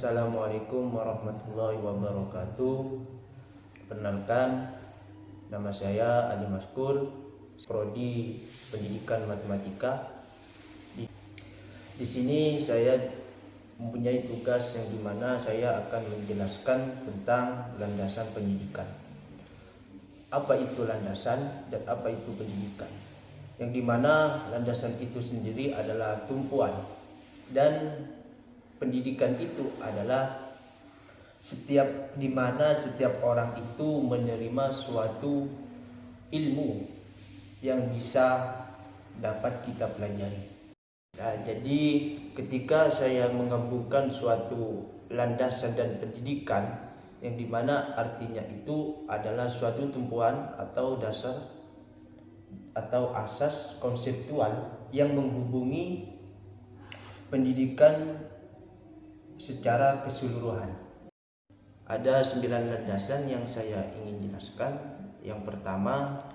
Assalamualaikum warahmatullahi wabarakatuh. Perkenalkan, nama saya Ali Maskur, Prodi Pendidikan Matematika. Di sini saya mempunyai tugas yang dimana saya akan menjelaskan tentang landasan pendidikan. Apa itu landasan dan apa itu pendidikan? Yang dimana landasan itu sendiri adalah tumpuan dan pendidikan itu adalah setiap orang itu menerima suatu ilmu yang bisa dapat kita pelajari. Nah, jadi ketika saya menggabungkan suatu landasan dan pendidikan, yang dimana artinya itu adalah suatu tumpuan atau dasar atau asas konseptual yang menghubungi pendidikan secara keseluruhan. Ada 9 landasan yang saya ingin jelaskan. Yang pertama,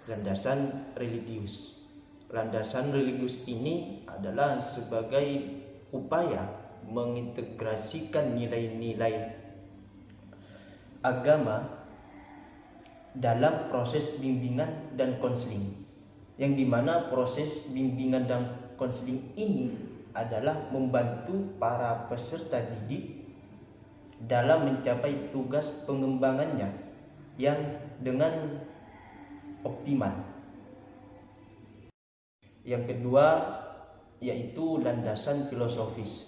landasan religius. Landasan religius ini adalah sebagai upaya mengintegrasikan nilai-nilai agama dalam proses bimbingan dan konseling, yang dimana proses bimbingan dan konseling ini adalah membantu para peserta didik dalam mencapai tugas pengembangannya yang dengan optimal. Yang kedua yaitu landasan filosofis,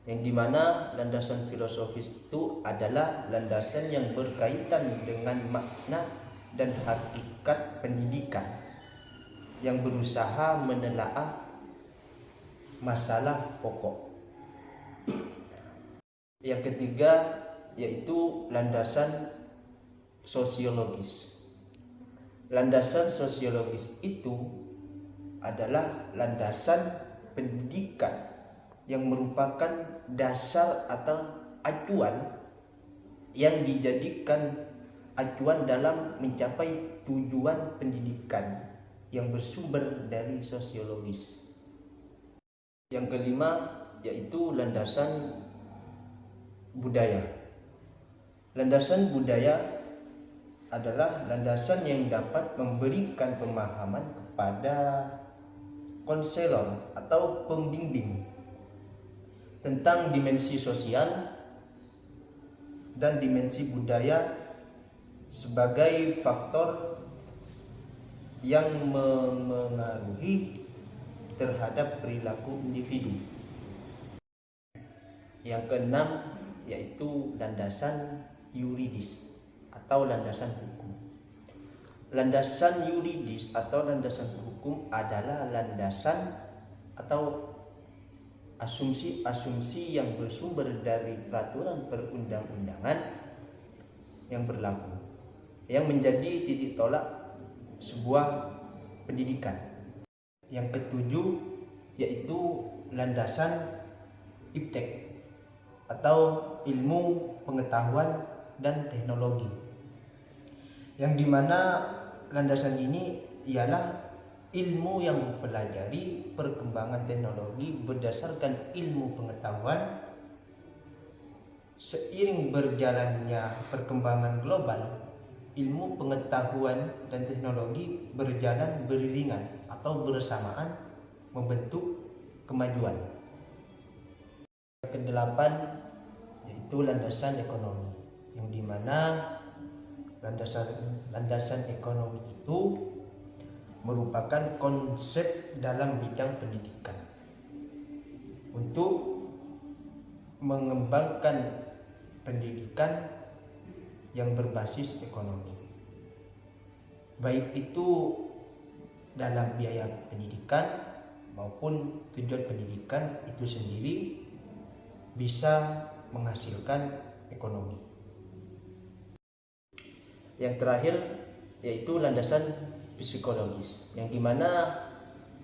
yang dimana landasan filosofis itu adalah landasan yang berkaitan dengan makna dan hakikat pendidikan, yang berusaha menelaah masalah pokok. Yang ketiga yaitu landasan sosiologis. Landasan sosiologis itu adalah landasan pendidikan yang merupakan dasar atau acuan yang dijadikan acuan dalam mencapai tujuan pendidikan yang bersumber dari sosiologis. Yang kelima yaitu landasan budaya. Landasan budaya adalah landasan yang dapat memberikan pemahaman kepada konselor atau pembimbing tentang dimensi sosial dan dimensi budaya sebagai faktor yang memengaruhi terhadap perilaku individu. Yang keenam yaitu landasan yuridis atau landasan hukum. Landasan yuridis atau landasan hukum adalah landasan atau asumsi-asumsi yang bersumber dari peraturan perundang-undangan yang berlaku, yang menjadi titik tolak sebuah pendidikan. Yang ketujuh yaitu landasan iptek atau ilmu pengetahuan dan teknologi, yang dimana landasan ini ialah ilmu yang mempelajari perkembangan teknologi berdasarkan ilmu pengetahuan. Seiring berjalannya perkembangan global, ilmu pengetahuan dan teknologi berjalan beriringan atau bersamaan membentuk kemajuan. Yang kedelapan yaitu landasan ekonomi, yang dimana landasan ekonomi itu merupakan konsep dalam bidang pendidikan untuk mengembangkan pendidikan yang berbasis ekonomi, baik itu dalam biaya pendidikan maupun tujuan pendidikan itu sendiri bisa menghasilkan ekonomi. Yang terakhir yaitu landasan psikologis, yang dimana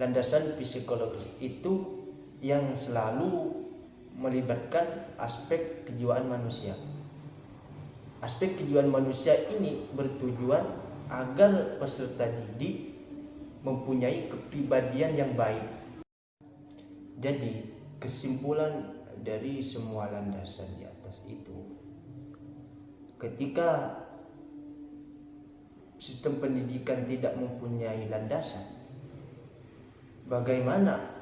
landasan psikologis itu yang selalu melibatkan aspek kejiwaan manusia. Aspek kejiwaan manusia ini bertujuan agar peserta didik mempunyai kepribadian yang baik. Jadi kesimpulan dari semua landasan di atas itu. Ketika sistem pendidikan tidak mempunyai landasan, bagaimana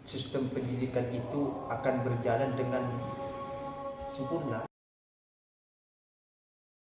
sistem pendidikan itu akan berjalan dengan sempurna?